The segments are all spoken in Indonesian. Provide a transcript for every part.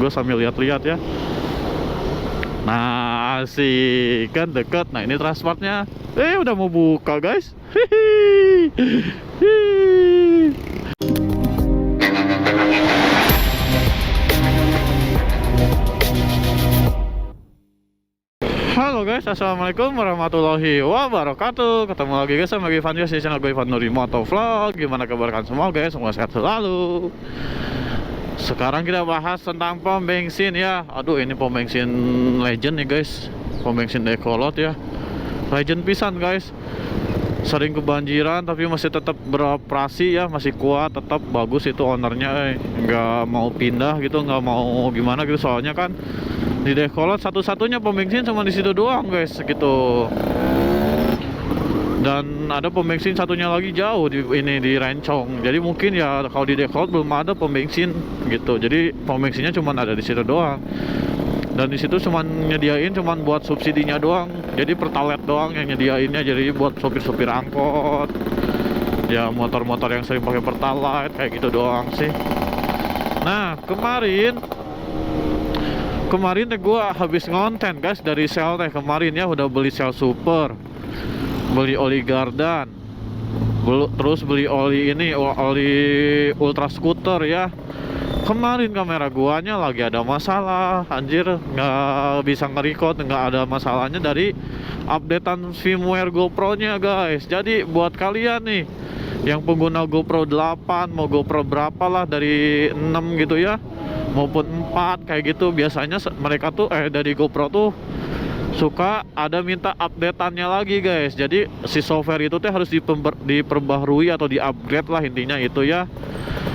gue sambil lihat-lihat ya. Nah, asik kan, deket. Nah, ini transportnya udah mau buka guys. Hihi. Hihi. Halo guys, assalamualaikum warahmatullahi wabarakatuh. Ketemu lagi guys sama gue Ivan di channel gue Ivan Nuri Motovlog. Gimana kabar kalian semua guys? Semoga sehat selalu. Sekarang kita bahas tentang pom bensin ya. Aduh, ini pom bensin legend nih guys. Pom bensin Ecolot ya. Legend pisan guys. Sering kebanjiran tapi masih tetap beroperasi ya, masih kuat, tetap bagus itu ownernya. Nggak mau pindah gitu, nggak mau gimana gitu. Soalnya kan di Ecolot satu-satunya pom bensin cuma di situ doang guys gitu. Dan ada pom bensin satunya lagi jauh di Rencong. Jadi mungkin ya kalau di Ecolot belum ada pom bensin gitu. Jadi pom bensinnya cuma ada di situ doang. Dan di situ cuma nyediain buat subsidinya doang. Jadi pertalite doang yang nyediainnya, jadi buat sopir-sopir angkot. Ya motor-motor yang sering pakai pertalite kayak gitu doang sih. Nah, kemarin gue habis ngonten guys dari Shell teh. Kemarin ya udah beli Shell Super, beli oli Gardan, terus beli oli Ultra Scooter ya. Kemarin kamera guanya lagi ada masalah, anjir, nggak bisa nge-record, nggak ada masalahnya dari updatean firmware GoPro nya guys. Jadi buat kalian nih yang pengguna GoPro 8 mau GoPro berapa lah, dari 6 gitu ya maupun 4 kayak gitu, biasanya mereka tuh dari GoPro tuh suka ada minta updateannya lagi guys. Jadi si software itu tuh harus diperbaharui atau di-upgrade lah, intinya itu ya.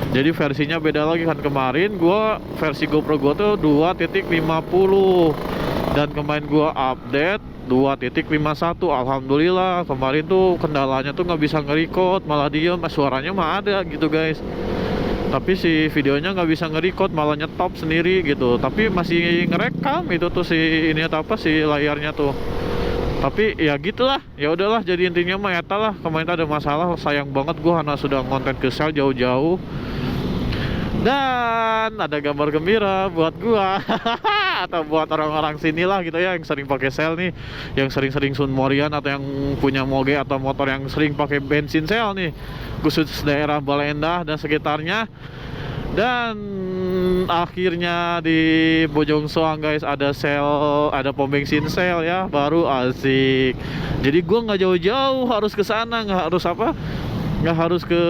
Jadi versinya beda lagi kan. Kemarin gua versi GoPro gua tuh 2.50 dan kemarin gua update 2.51. Alhamdulillah kemarin tuh kendalanya tuh nggak bisa nge-record, malah diem, suaranya mah ada gitu guys. Tapi si videonya nggak bisa nge-record, malah nyetop sendiri gitu. Tapi masih ngerekam itu tuh si ini atau apa si layarnya tuh. Tapi ya gitulah, ya udahlah. Jadi intinya mah eta lah, kemarin ada masalah, sayang banget gua karena sudah konten ke Shell jauh-jauh. Dan ada gambar gembira buat gua atau buat orang-orang sini lah gitu ya, yang sering pakai Shell nih, yang sering-sering Sun Morian atau yang punya moge atau motor yang sering pakai bensin Shell nih, khusus daerah Balendah dan sekitarnya. Dan akhirnya di Bojong Soang guys ada Shell, ada pom bensin Shell ya, baru asik. Jadi gua nggak jauh-jauh harus ke sana, nggak harus ke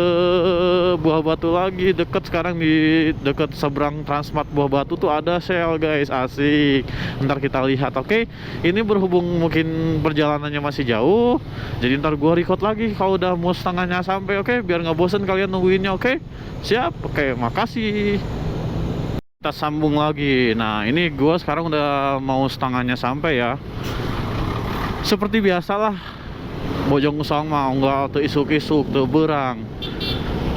Buah Batu lagi, deket. Sekarang di deket seberang Transmart Buah Batu tuh ada Shell guys, asik. Ntar kita lihat. Oke, ini berhubung mungkin perjalanannya masih jauh, jadi ntar gua record lagi kalau udah mau setengahnya sampai. Oke, biar nggak bosen kalian nungguinnya. Oke, siap. Oke, makasih. Kita sambung lagi. Nah, ini gua sekarang udah mau setengahnya sampai ya. Seperti biasalah, Bojong Soang mah enggak teu isuk-isuk, teu beurang,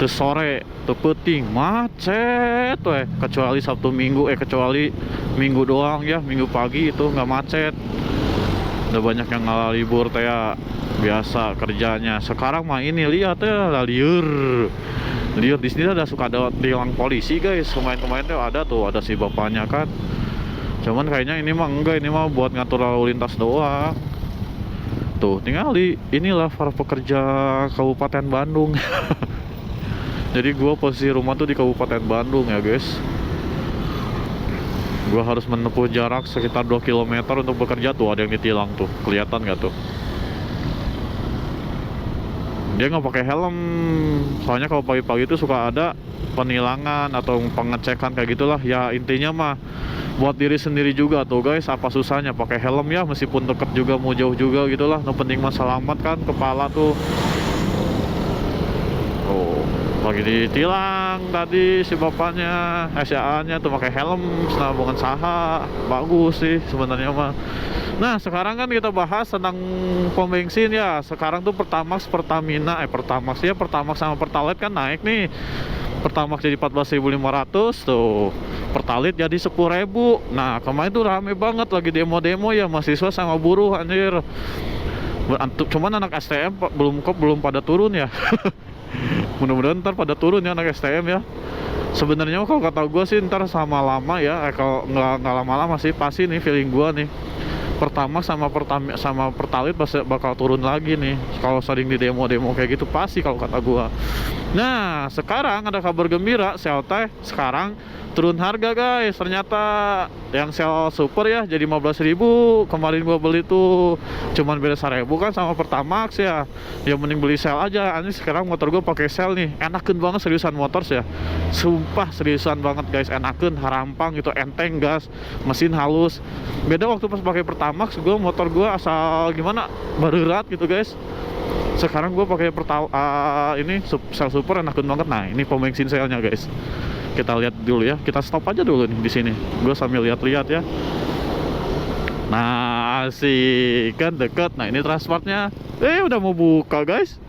teu sore, teu peuting, macet weh. Kecuali Sabtu Minggu, kecuali Minggu doang ya, Minggu pagi itu nggak macet. Udah banyak yang ngalah libur teh ya, biasa kerjanya. Sekarang mah ini lihat ya, liur di sini ada suka ada tilang polisi guys. Kemarin-kemarin tuh ada si bapaknya kan. Cuman kayaknya ini mah enggak, ini mah buat ngatur lalu lintas doang. Tuh, tinggal di inilah para pekerja Kabupaten Bandung. Jadi gua posisi rumah tuh di Kabupaten Bandung ya guys. Gua harus menempuh jarak sekitar 2 km untuk bekerja. Tuh ada yang ditilang tuh, kelihatan nggak tuh? Dia nggak pakai helm. Soalnya kalau pagi-pagi itu suka ada penilangan atau pengecekan kayak gitulah. Ya intinya mah buat diri sendiri juga tuh guys, apa susahnya pakai helm ya, meskipun deket juga mau jauh juga gitulah. No penting mah selamat kan, kepala tuh. Oh, lagi ditilang tadi si bapaknya, si A-nya tuh pakai helm, senabungan saha, bagus sih sebenarnya mah. Nah, sekarang kan kita bahas tentang pom bensin ya. Sekarang tuh Pertamax, Pertamina, Pertamax ya, Pertamax sama Pertalite kan naik nih. Pertamax jadi 14.500 tuh, Pertalite jadi 10.000. Nah, kemarin tuh rame banget lagi demo-demo ya, mahasiswa sama buruh anjir. Cuman anak STM belum pada turun ya. Mudah-mudahan ntar pada turun ya anak STM ya. Sebenarnya kalau kata gue sih ntar sama lama ya, kalau nggak lama-lama sih pasti nih feeling gue nih, Pertamax sama Pertalite pasti bakal turun lagi nih. Kalau sering di demo-demo kayak gitu pasti kalau kata gua. Nah, sekarang ada kabar gembira, Shell teh sekarang turun harga guys. Ternyata yang Shell Super ya jadi 15.000. Kemarin gua beli tuh cuman beda 1.000 kan sama Pertamax ya. Ya mending beli Shell aja. Ini sekarang motor gua pakai Shell nih. Enakeun banget seriusan motor ya. Sumpah seriusan banget guys, enakeun, harampang gitu, enteng gas, mesin halus. Beda waktu pas pakai Pertamax, motor gue asal gimana berat gitu guys. Sekarang gue pakai ini Shell Super, enakeun banget. Nah ini pom bensin Shellnya guys. Kita lihat dulu ya. Kita stop aja dulu nih di sini. Gue sambil lihat-lihat ya. Nah asik kan, deket. Nah ini transportnya. Udah mau buka guys.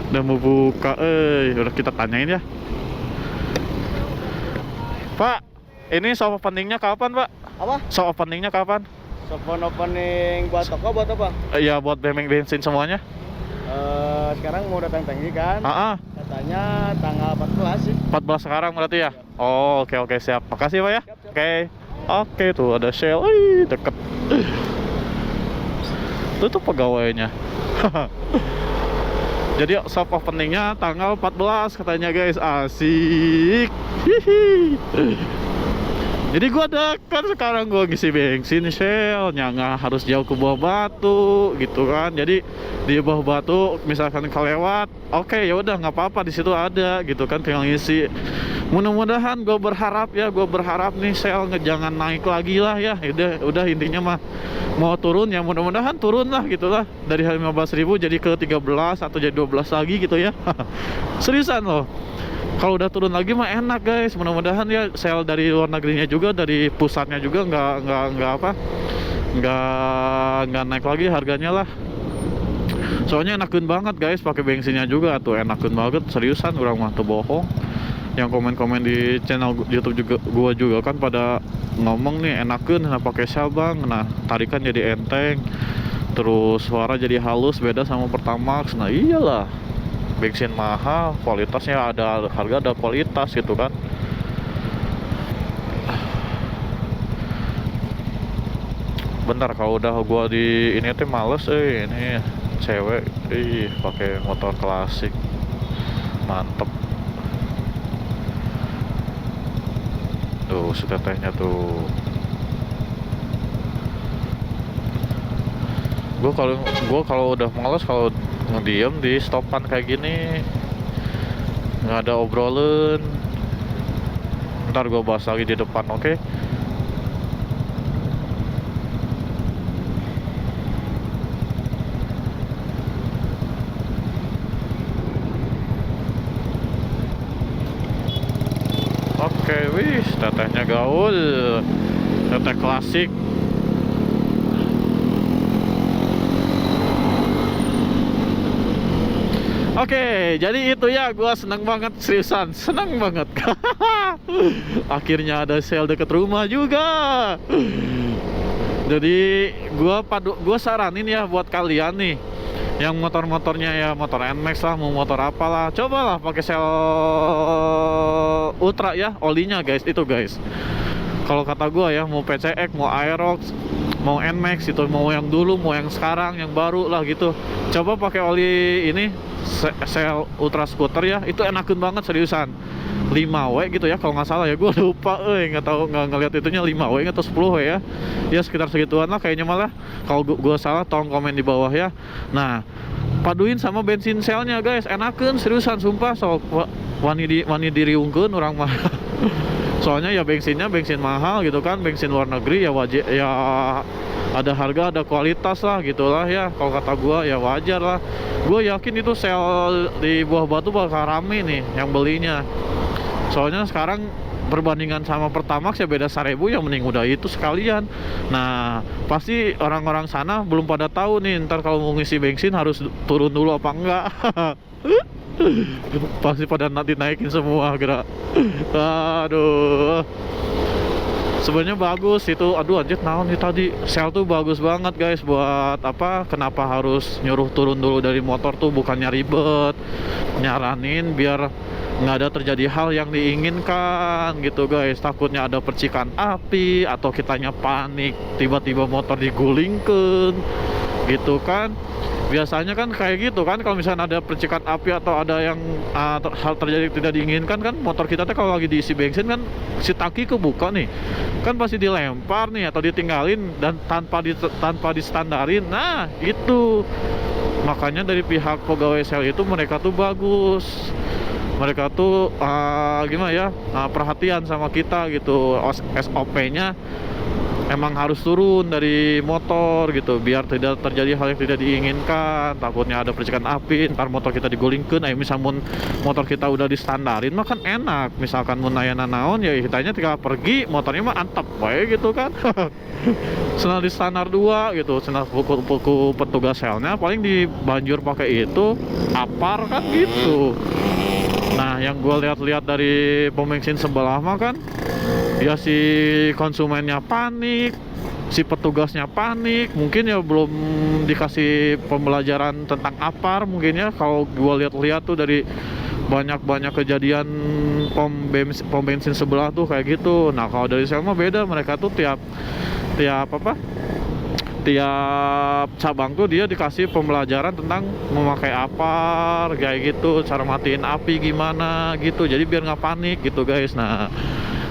Udah mau buka. Udah kita tanyain ya. Pak, ini soft openingnya kapan, Pak? Apa? Soft openingnya kapan? Opening buat toko buat apa? Iya, buat bensin semuanya. Sekarang mau datang tinggi kan? Katanya tanggal 14 sih. 14 sekarang berarti ya? Oh, oke siap. Makasih Pak ya. Siap. Oke, tuh ada Shell. Wih, deket. Itu tuh pegawainya. Jadi soft openingnya tanggal 14 katanya guys. Asik. Hihi. Jadi gua dekat sekarang, gua ngisi bensin Shell, nggak harus jauh ke Buah Batu gitu kan. Jadi di Buah Batu misalkan kelewat, oke ya udah nggak apa-apa, di situ ada gitu kan, tinggal ngisi. Mudah-mudahan gue berharap nih Shell jangan naik lagi lah ya. Udah intinya mah mau turun ya, mudah-mudahan turun lah gitu lah, dari 15.000 jadi ke 13 atau jadi 12 lagi gitu ya. Seriusan loh. Kalau udah turun lagi mah enak guys. Mudah-mudahan ya Shell dari luar negerinya juga, dari pusatnya juga nggak naik lagi harganya lah. Soalnya enakeun banget guys, pakai bensinnya juga tuh enakeun banget seriusan, orang mah tuh bohong. Yang komen-komen di channel YouTube juga gua juga kan pada ngomong nih enakeun pakai Shell bang. Nah tarikan jadi enteng, terus suara jadi halus, beda sama Pertamax. Nah iyalah, bensin mahal, kualitasnya ada, harga ada kualitas gitu kan. Bentar, kalau udah gua di ini tuh males ini cewek pakai motor klasik. Mantep. Tuh setetehnya tuh. Gua kalau udah males, kalau ngediem di stopan kayak gini nggak ada obrolan. Ntar gue bahas lagi di depan, oke? Oke, wih, tetehnya gaul, teteh klasik. Oke, jadi itu ya, gua seneng banget seriusan, seneng banget. Akhirnya ada Shell deket rumah juga. Jadi gua saranin ya buat kalian nih yang motor-motornya ya motor NMAX lah, mau motor apalah, cobalah pakai Shell Ultra ya, olinya guys, itu guys. Kalau kata gua ya, mau PCX, mau Aerox, mau NMAX itu, mau yang dulu, mau yang sekarang, yang baru lah gitu, coba pakai oli ini Shell Ultra Scooter ya, itu enakeun banget seriusan. 5W gitu ya kalau nggak salah ya, gue lupa nggak tahu, nggak ngeliat itunya 5W atau 10W ya, ya sekitar segituan lah kayaknya malah. Kalau gue salah tolong komen di bawah ya. Nah paduin sama bensin Shellnya guys, enakeun seriusan sumpah. So wani diriungkeun orang mah. Soalnya ya bensin mahal gitu kan, bensin luar negeri ya wajib ya, ada harga ada kualitas lah gitulah ya. Kalau kata gua ya wajar lah. Gue yakin itu Shell di Buah Batu bakal rame nih yang belinya. Soalnya sekarang perbandingan sama Pertamax ya beda 1.000 ya, mending udah itu sekalian. Nah pasti orang-orang sana belum pada tahu nih ntar kalau mau ngisi bensin harus turun dulu apa enggak. Pasti pada nanti naikin semua gerak. Aduh. Sebenarnya bagus itu. Aduh anjir naon nih tadi. Sel tuh bagus banget guys. Buat apa? Kenapa harus nyuruh turun dulu dari motor tuh? Bukannya ribet, nyaranin biar nggak ada terjadi hal yang diinginkan gitu guys. Takutnya ada percikan api atau kitanya panik tiba-tiba motor digulingkan gitu kan. Biasanya kan kayak gitu kan, kalau misalnya ada percikan api atau ada yang hal terjadi tidak diinginkan kan, motor kita tuh kalau lagi diisi bensin kan si tangki kebuka nih kan, pasti dilempar nih atau ditinggalin dan tanpa distandarin. Nah itu makanya dari pihak pegawai sel itu mereka tuh bagus, mereka tuh gimana ya, perhatian sama kita gitu. SOP-nya emang harus turun dari motor gitu biar tidak terjadi hal yang tidak diinginkan. Takutnya ada percikan api, ntar motor kita digulingkan. Misalnya motor kita udah distandarin mah kan enak, misalkan mun aya naon ya kitanya tinggal pergi, motornya mah antep bae gitu kan. Senang di standar 2 gitu, senang buku petugas selnya paling dibanjur pakai itu apar kan gitu. Nah yang gue lihat-lihat dari pom bensin sebelah mah kan ya si konsumennya panik, si petugasnya panik, mungkin ya belum dikasih pembelajaran tentang apar mungkin ya. Kalau gue lihat-lihat tuh dari banyak kejadian pom bensin sebelah tuh kayak gitu. Nah kalau dari Selma beda, mereka tuh tiap cabang tuh dia dikasih pembelajaran tentang memakai apar kayak gitu, cara matiin api gimana gitu, jadi biar nggak panik gitu guys. Nah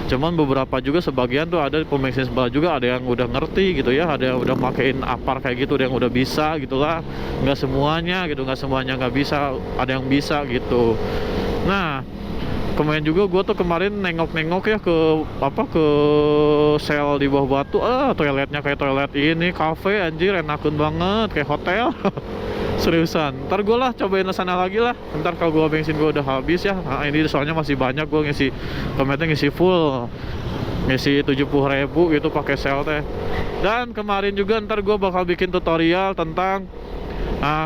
cuman beberapa juga sebagian tuh ada pom bensin sebelah juga ada yang udah ngerti gitu ya, ada yang udah makein apar kayak gitu, ada yang udah bisa gitulah. Nggak semuanya gitu, nggak semuanya nggak bisa, ada yang bisa gitu. Nah kemarin juga gue tuh nengok ya ke sel di Bawah Batu. Toiletnya kayak toilet ini kafe anjir, enakeun banget kayak hotel. Seriusan, ntar gue lah cobain sana lagi lah. Ntar kalau gue bensin gue udah habis ya. Nah, ini soalnya masih banyak gue kemarin ngisi full, ngisi 70.000 gitu pakai sel teh. Dan kemarin juga ntar gue bakal bikin tutorial tentang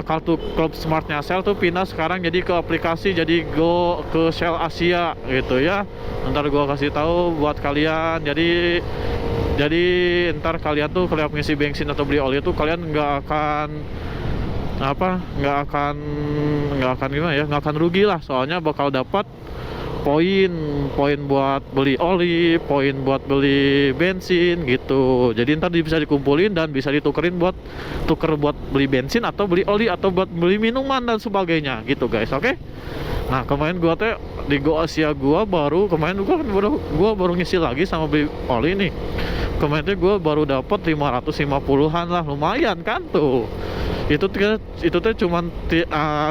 kartu klub smartnya sel tuh pindah sekarang jadi ke aplikasi, jadi go ke Shell Asia gitu ya. Ntar gue kasih tahu buat kalian. Jadi ntar kalian tuh kalau ngisi bensin atau beli oli tuh kalian nggak akan gimana ya, nggak akan rugi lah, soalnya bakal dapat poin buat beli oli, poin buat beli bensin gitu. Jadi ntar bisa dikumpulin dan bisa ditukerin buat beli bensin atau beli oli atau buat beli minuman dan sebagainya gitu guys. Oke? Nah kemarin gua teh di Go Asia gua baru ngisi lagi sama beli oli nih. Kemarin tuh gua baru dapat 550-an lah, lumayan kan tuh. Itu teh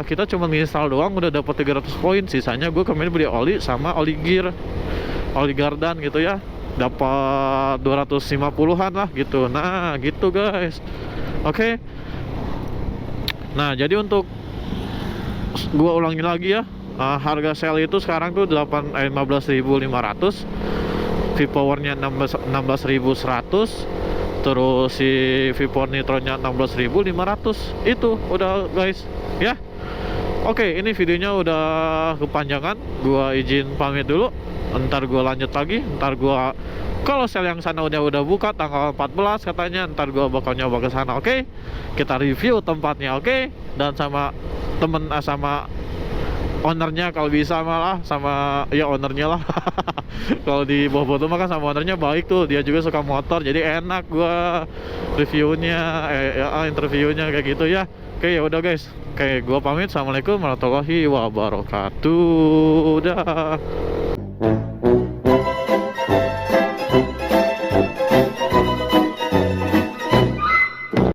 kita cuman install doang udah dapat 300 poin. Sisanya gue kemarin beli oli sama oli gardan gitu ya, dapat 250-an lah gitu. Nah gitu guys. Oke. Nah jadi untuk gue ulangi lagi ya, harga sel itu sekarang tuh 15.500, V-Powernya 16.100, terus si V-Power Nitronnya 16.500. Itu udah guys ya. Oke, ini videonya udah kepanjangan, gua izin pamit dulu. Ntar gua lanjut lagi, ntar gua kalau sel yang sana udah buka tanggal 14 katanya, ntar gua bakal nyoba ke sana. Oke, kita review tempatnya. Oke, dan sama sama ownernya kalau bisa, malah sama ya ownernya lah. Kalau di Bawah Batu mah kan sama ownernya baik tuh, dia juga suka motor, jadi enak gua reviewnya, interviewnya kayak gitu ya. Oke ya udah guys, kayak gua pamit. Assalamualaikum warahmatullahi wabarakatuh. Dah.